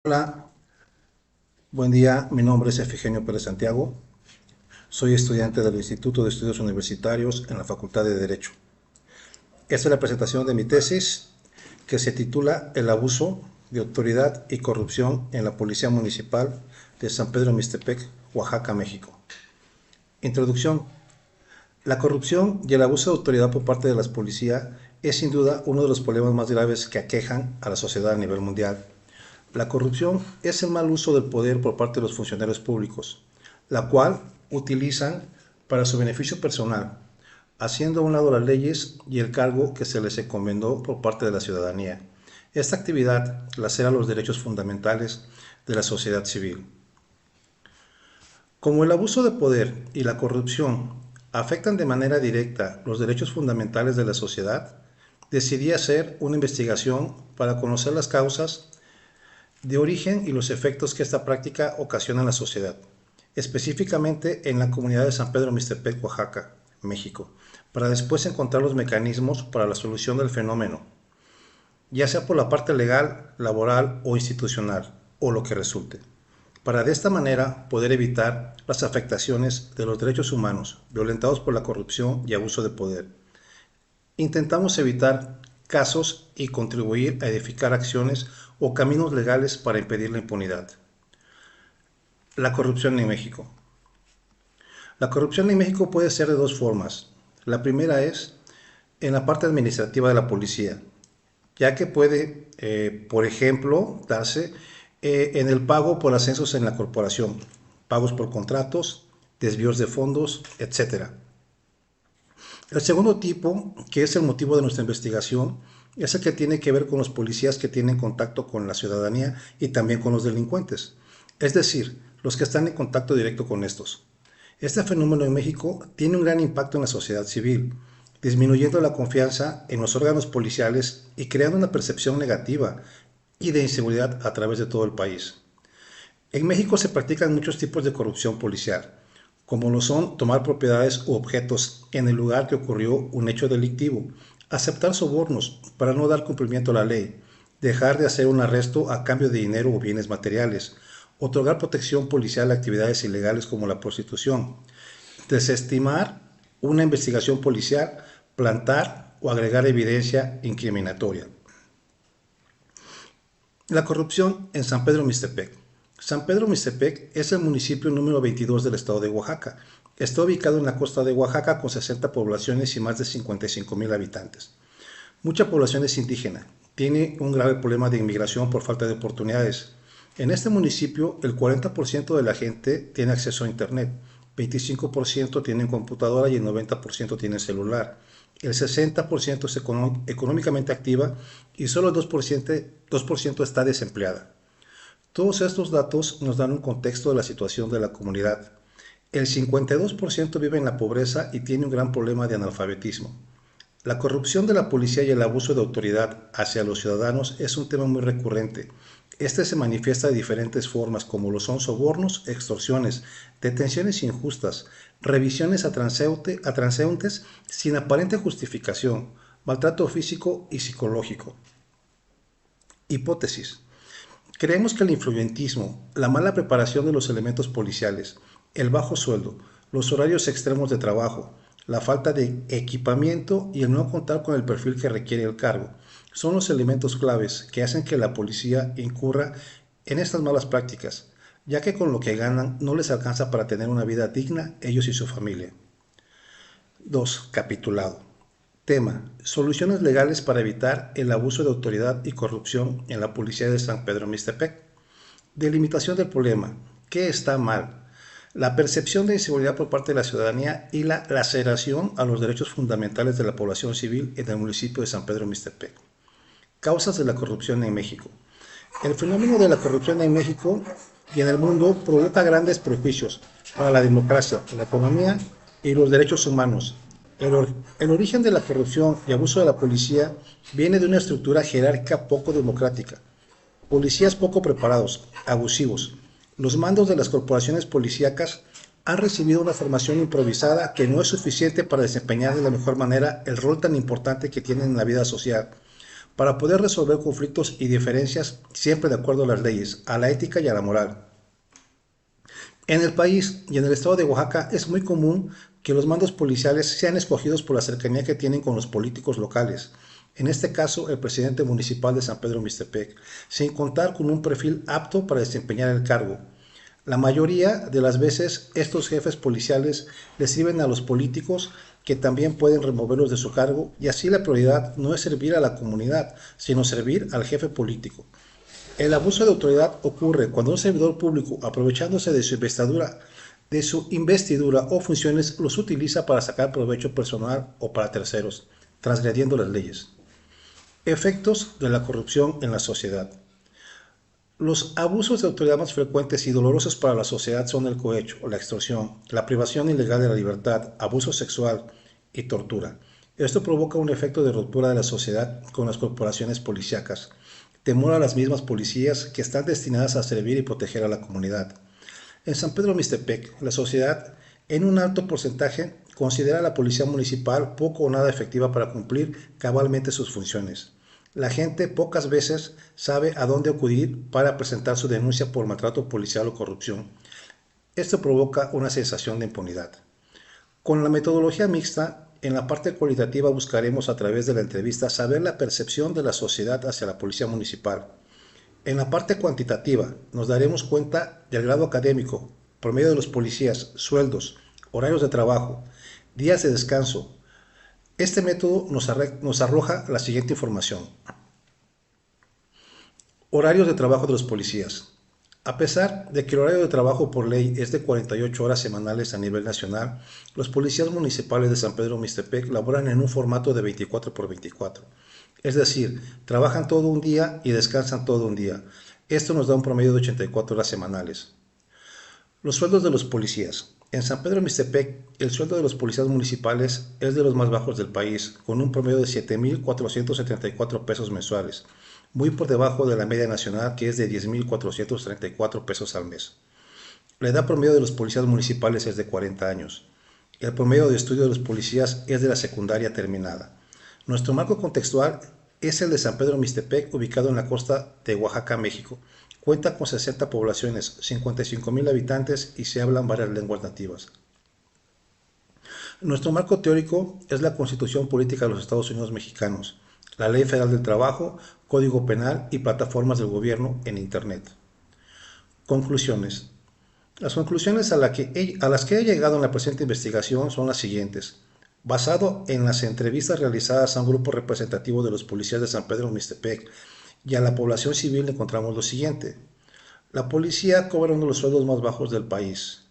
Hola, buen día. Mi nombre es Efigenio Pérez Santiago. Soy estudiante del Instituto de Estudios Universitarios en la Facultad de Derecho. Esta es la presentación de mi tesis que se titula El abuso de autoridad y corrupción en la Policía Municipal de San Pedro Mixtepec, Oaxaca, México. Introducción. La corrupción y el abuso de autoridad por parte de las policías es sin duda uno de los problemas más graves que aquejan a la sociedad a nivel mundial. La corrupción es el mal uso del poder por parte de los funcionarios públicos, la cual utilizan para su beneficio personal, haciendo a un lado las leyes y el cargo que se les encomendó por parte de la ciudadanía. Esta actividad lacera los derechos fundamentales de la sociedad civil. Como el abuso de poder y la corrupción afectan de manera directa los derechos fundamentales de la sociedad, decidí hacer una investigación para conocer las causas de origen y los efectos que esta práctica ocasiona en la sociedad, específicamente en la comunidad de San Pedro Mixtepec, Oaxaca, México, para después encontrar los mecanismos para la solución del fenómeno, ya sea por la parte legal, laboral o institucional, o lo que resulte, para de esta manera poder evitar las afectaciones de los derechos humanos violentados por la corrupción y abuso de poder. Intentamos evitar casos y contribuir a edificar acciones o caminos legales para impedir la impunidad. La corrupción en México. La corrupción en México puede ser de dos formas. La primera es en la parte administrativa de la policía, ya que puede, por ejemplo, darse en el pago por ascensos en la corporación, pagos por contratos, desvíos de fondos, etc. El segundo tipo, que es el motivo de nuestra investigación, es el que tiene que ver con los policías que tienen contacto con la ciudadanía y también con los delincuentes, es decir, los que están en contacto directo con estos. Este fenómeno en México tiene un gran impacto en la sociedad civil, disminuyendo la confianza en los órganos policiales y creando una percepción negativa y de inseguridad a través de todo el país. En México se practican muchos tipos de corrupción policial, como lo son tomar propiedades u objetos en el lugar que ocurrió un hecho delictivo, aceptar sobornos para no dar cumplimiento a la ley, dejar de hacer un arresto a cambio de dinero o bienes materiales, otorgar protección policial a actividades ilegales como la prostitución, desestimar una investigación policial, plantar o agregar evidencia incriminatoria. La corrupción en San Pedro Mixtepec. San Pedro Mixtepec es el municipio número 22 del estado de Oaxaca. Está ubicado en la costa de Oaxaca con 60 poblaciones y más de 55,000 habitantes. Mucha población es indígena. Tiene un grave problema de inmigración por falta de oportunidades. En este municipio, el 40% de la gente tiene acceso a Internet, 25% tienen computadora y el 90% tiene celular. El 60% es económicamente activa y solo el 2% está desempleada. Todos estos datos nos dan un contexto de la situación de la comunidad. El 52% vive en la pobreza y tiene un gran problema de analfabetismo. La corrupción de la policía y el abuso de autoridad hacia los ciudadanos es un tema muy recurrente. Este se manifiesta de diferentes formas, como lo son sobornos, extorsiones, detenciones injustas, revisiones a transeúntes sin aparente justificación, maltrato físico y psicológico. Hipótesis. Creemos que el influyentismo, la mala preparación de los elementos policiales, el bajo sueldo, los horarios extremos de trabajo, la falta de equipamiento y el no contar con el perfil que requiere el cargo son los elementos claves que hacen que la policía incurra en estas malas prácticas, ya que con lo que ganan no les alcanza para tener una vida digna ellos y su familia. 2. Capitulado. Tema: soluciones legales para evitar el abuso de autoridad y corrupción en la policía de San Pedro Mixtepec. Delimitación del problema. ¿Qué está mal? La percepción de inseguridad por parte de la ciudadanía y la laceración a los derechos fundamentales de la población civil en el municipio de San Pedro Mixtepec. Causas de la corrupción en México. El fenómeno de la corrupción en México y en el mundo provoca grandes perjuicios para la democracia, la economía y los derechos humanos. El origen de la corrupción y abuso de la policía viene de una estructura jerárquica poco democrática. Policías poco preparados, abusivos. Los mandos de las corporaciones policíacas han recibido una formación improvisada que no es suficiente para desempeñar de la mejor manera el rol tan importante que tienen en la vida social. para poder resolver conflictos y diferencias siempre de acuerdo a las leyes, a la ética y a la moral. En el país y en el estado de Oaxaca es muy común que los mandos policiales sean escogidos por la cercanía que tienen con los políticos locales, en este caso el presidente municipal de San Pedro Mixtepec, sin contar con un perfil apto para desempeñar el cargo. La mayoría de las veces estos jefes policiales les sirven a los políticos que también pueden removerlos de su cargo y así la prioridad no es servir a la comunidad, sino servir al jefe político. El abuso de autoridad ocurre cuando un servidor público, aprovechándose de su investidura o funciones, los utiliza para sacar provecho personal o para terceros, transgrediendo las leyes. Efectos de la corrupción en la sociedad. Los abusos de autoridad más frecuentes y dolorosos para la sociedad son el cohecho, la extorsión, la privación ilegal de la libertad, abuso sexual y tortura. Esto provoca un efecto de ruptura de la sociedad con las corporaciones policíacas, temor a las mismas policías que están destinadas a servir y proteger a la comunidad. En San Pedro Mixtepec, la sociedad, en un alto porcentaje, considera a la policía municipal poco o nada efectiva para cumplir cabalmente sus funciones. La gente pocas veces sabe a dónde acudir para presentar su denuncia por maltrato policial o corrupción. Esto provoca una sensación de impunidad. Con la metodología mixta, en la parte cualitativa buscaremos a través de la entrevista saber la percepción de la sociedad hacia la policía municipal. En la parte cuantitativa nos daremos cuenta del grado académico, promedio de los policías, sueldos, horarios de trabajo, días de descanso. Este método nos arroja la siguiente información. Horarios de trabajo de los policías. A pesar de que el horario de trabajo por ley es de 48 horas semanales a nivel nacional, los policías municipales de San Pedro Mixtepec laboran en un formato de 24 por 24. Es decir, trabajan todo un día y descansan todo un día. Esto nos da un promedio de 84 horas semanales. Los sueldos de los policías. En San Pedro Mixtepec, el sueldo de los policías municipales es de los más bajos del país, con un promedio de 7,474 pesos mensuales, muy por debajo de la media nacional que es de 10,434 pesos al mes. La edad promedio de los policías municipales es de 40 años. El promedio de estudio de los policías es de la secundaria terminada. Nuestro marco contextual es el de San Pedro Mixtepec, ubicado en la costa de Oaxaca, México. Cuenta con 60 poblaciones, 55,000 habitantes y se hablan varias lenguas nativas. Nuestro marco teórico es la Constitución Política de los Estados Unidos Mexicanos, la Ley Federal del Trabajo, Código Penal y plataformas del gobierno en Internet. Conclusiones. Las conclusiones a las que he llegado en la presente investigación son las siguientes. Basado en las entrevistas realizadas a un grupo representativo de los policías de San Pedro Mixtepec y a la población civil encontramos lo siguiente. La policía cobra uno de los sueldos más bajos del país.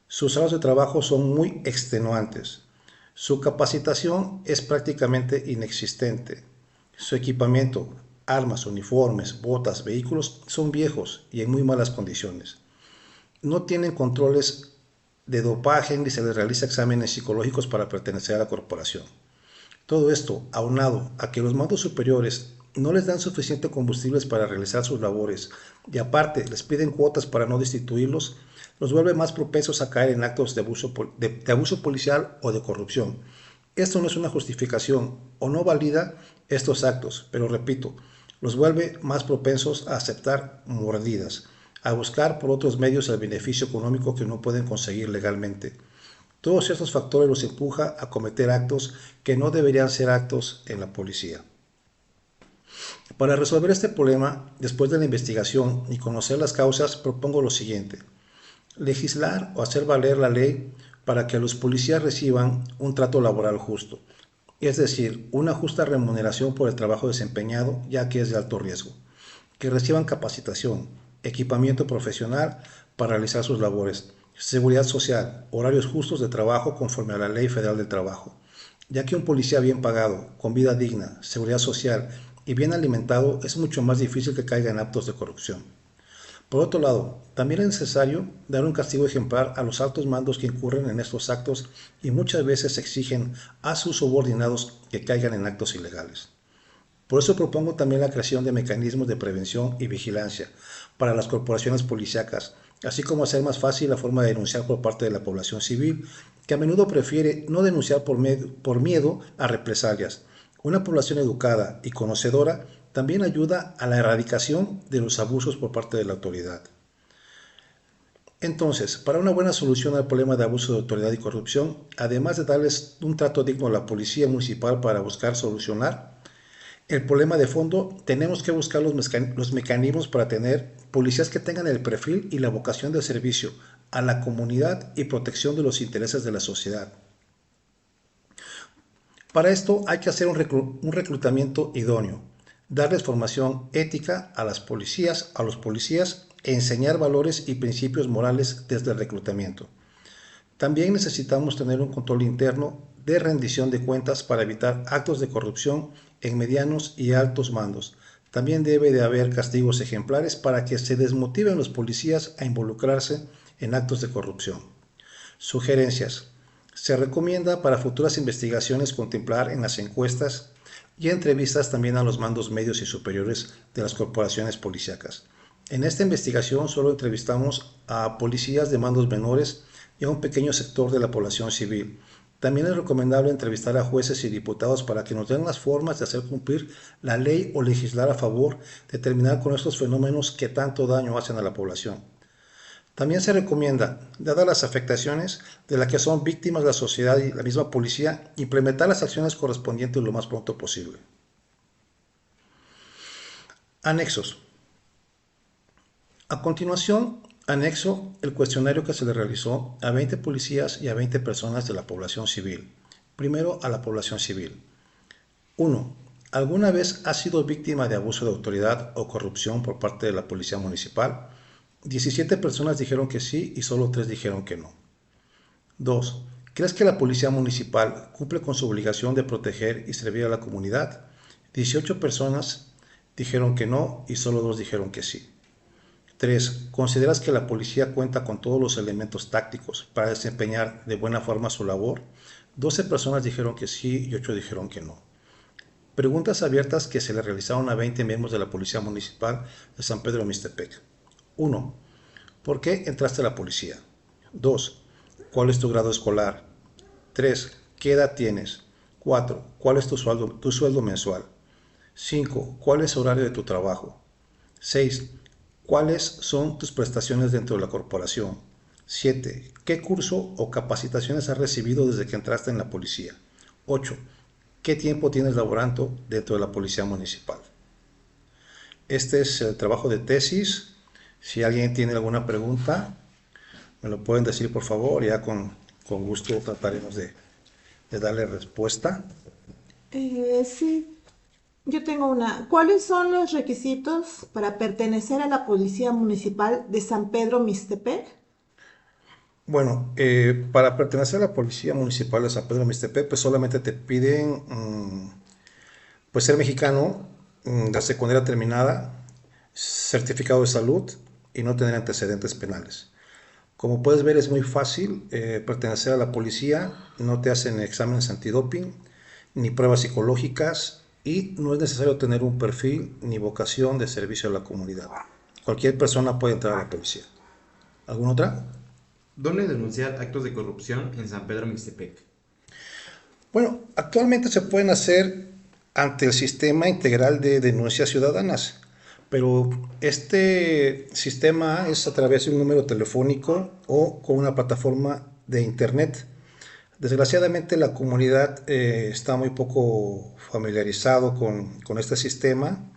Sus horas de trabajo son muy extenuantes. Su capacitación es prácticamente inexistente. Su equipamiento, armas, uniformes, botas, vehículos son viejos y en muy malas condiciones. No tienen controles de dopaje ni se les realiza exámenes psicológicos para pertenecer a la corporación. Todo esto, aunado a que los mandos superiores no les dan suficiente combustibles para realizar sus labores y aparte les piden cuotas para no destituirlos, los vuelve más propensos a caer en actos de abuso policial o de corrupción. Esto no es una justificación o no valida estos actos, pero repito, los vuelve más propensos a aceptar mordidas, a buscar por otros medios el beneficio económico que no pueden conseguir legalmente. Todos estos factores los empuja a cometer actos que no deberían ser actos en la policía. Para resolver este problema, después de la investigación y conocer las causas, propongo lo siguiente. Legislar o hacer valer la ley para que los policías reciban un trato laboral justo, es decir, una justa remuneración por el trabajo desempeñado, ya que es de alto riesgo, que reciban capacitación, equipamiento profesional para realizar sus labores, seguridad social, horarios justos de trabajo conforme a la Ley Federal del Trabajo, ya que un policía bien pagado, con vida digna, seguridad social y bien alimentado es mucho más difícil que caiga en actos de corrupción. Por otro lado, también es necesario dar un castigo ejemplar a los altos mandos que incurren en estos actos y muchas veces exigen a sus subordinados que caigan en actos ilegales. Por eso propongo también la creación de mecanismos de prevención y vigilancia para las corporaciones policíacas, así como hacer más fácil la forma de denunciar por parte de la población civil, que a menudo prefiere no denunciar por miedo a represalias Una población educada y conocedora también ayuda a la erradicación de los abusos por parte de la autoridad. Entonces, para una buena solución al problema de abuso de autoridad y corrupción, además de darles un trato digno a la policía municipal para buscar solucionar el problema de fondo, tenemos que buscar los mecanismos para tener policías que tengan el perfil y la vocación de servicio a la comunidad y protección de los intereses de la sociedad. Para esto hay que hacer un reclutamiento idóneo, darles formación ética a los policías e enseñar valores y principios morales desde el reclutamiento. También necesitamos tener un control interno de rendición de cuentas para evitar actos de corrupción en medianos y altos mandos. También debe de haber castigos ejemplares para que se desmotiven los policías a involucrarse en actos de corrupción. Sugerencias. Se recomienda para futuras investigaciones contemplar en las encuestas y entrevistas también a los mandos medios y superiores de las corporaciones policíacas. En esta investigación solo entrevistamos a policías de mandos menores y a un pequeño sector de la población civil. También es recomendable entrevistar a jueces y diputados para que nos den las formas de hacer cumplir la ley o legislar a favor de terminar con estos fenómenos que tanto daño hacen a la población. También se recomienda, dadas las afectaciones de las que son víctimas la sociedad y la misma policía, implementar las acciones correspondientes lo más pronto posible. Anexos. A continuación, anexo el cuestionario que se le realizó a 20 policías y a 20 personas de la población civil. Primero, a la población civil. 1. ¿Alguna vez has sido víctima de abuso de autoridad o corrupción por parte de la policía municipal? 17 personas dijeron que sí y solo 3 dijeron que no. 2. ¿Crees que la policía municipal cumple con su obligación de proteger y servir a la comunidad? 18 personas dijeron que no y solo 2 dijeron que sí. 3. ¿Consideras que la policía cuenta con todos los elementos tácticos para desempeñar de buena forma su labor? 12 personas dijeron que sí y 8 dijeron que no. Preguntas abiertas que se le realizaron a 20 miembros de la Policía Municipal de San Pedro Mixtepec. 1. ¿Por qué entraste a la policía? 2. ¿Cuál es tu grado escolar? 3. ¿Qué edad tienes? 4. ¿Cuál es tu sueldo mensual? 5. ¿Cuál es el horario de tu trabajo? 6. ¿Cuáles son tus prestaciones dentro de la corporación? 7. ¿Qué curso o capacitaciones has recibido desde que entraste en la policía? 8. ¿Qué tiempo tienes laborando dentro de la policía municipal? Este es el trabajo de tesis. Si alguien tiene alguna pregunta, me lo pueden decir por favor, ya con gusto trataremos de darle respuesta. Sí, yo tengo una. ¿Cuáles son los requisitos para pertenecer a la Policía Municipal de San Pedro Mixtepec? Bueno, para pertenecer a la Policía Municipal de San Pedro Mixtepec, pues solamente te piden pues ser mexicano, la secundaria terminada, certificado de salud y no tener antecedentes penales. Como puedes ver, es muy fácil pertenecer a la policía, no te hacen exámenes antidoping ni pruebas psicológicas y no es necesario tener un perfil ni vocación de servicio a la comunidad. Cualquier persona puede entrar a la policía. ¿Alguna otra? ¿Dónde denunciar actos de corrupción en San Pedro Mixtepec? Bueno, actualmente se pueden hacer ante el Sistema Integral de Denuncias Ciudadanas, pero este sistema es a través de un número telefónico o con una plataforma de internet. Desgraciadamente la comunidad está muy poco familiarizado con este sistema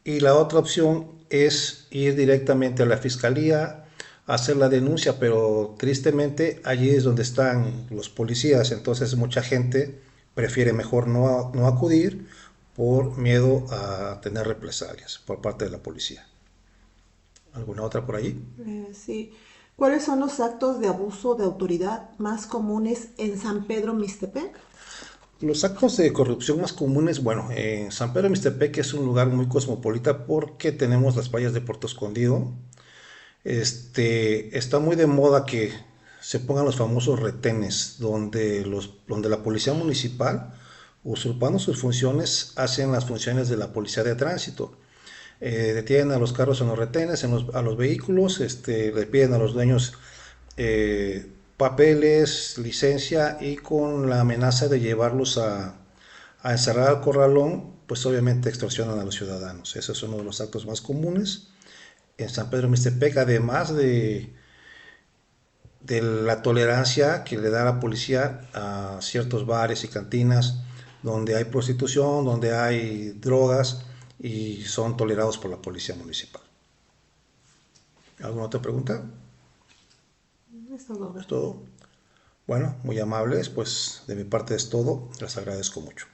y la otra opción es ir directamente a la fiscalía a hacer la denuncia, pero tristemente allí es donde están los policías, entonces mucha gente prefiere mejor no acudir por miedo a tener represalias por parte de la policía. ¿Alguna otra por ahí? Sí. ¿Cuáles son los actos de abuso de autoridad más comunes en San Pedro Mixtepec? Los actos de corrupción más comunes, bueno, en San Pedro Mixtepec es un lugar muy cosmopolita porque tenemos las playas de Puerto Escondido. Está muy de moda que se pongan los famosos retenes, donde la policía municipal, usurpando sus funciones, hacen las funciones de la policía de tránsito. Detienen a los carros en los retenes, a los vehículos, le piden a los dueños papeles, licencia y con la amenaza de llevarlos a A encerrar al corralón, pues obviamente extorsionan a los ciudadanos. Ese es uno de los actos más comunes. En San Pedro Mixtepec, además de la tolerancia que le da la policía a ciertos bares y cantinas donde hay prostitución, donde hay drogas y son tolerados por la policía municipal. ¿Alguna otra pregunta? Es todo, ¿Es gracias. todo? Bueno, muy amables, pues de mi parte es todo. Les agradezco mucho.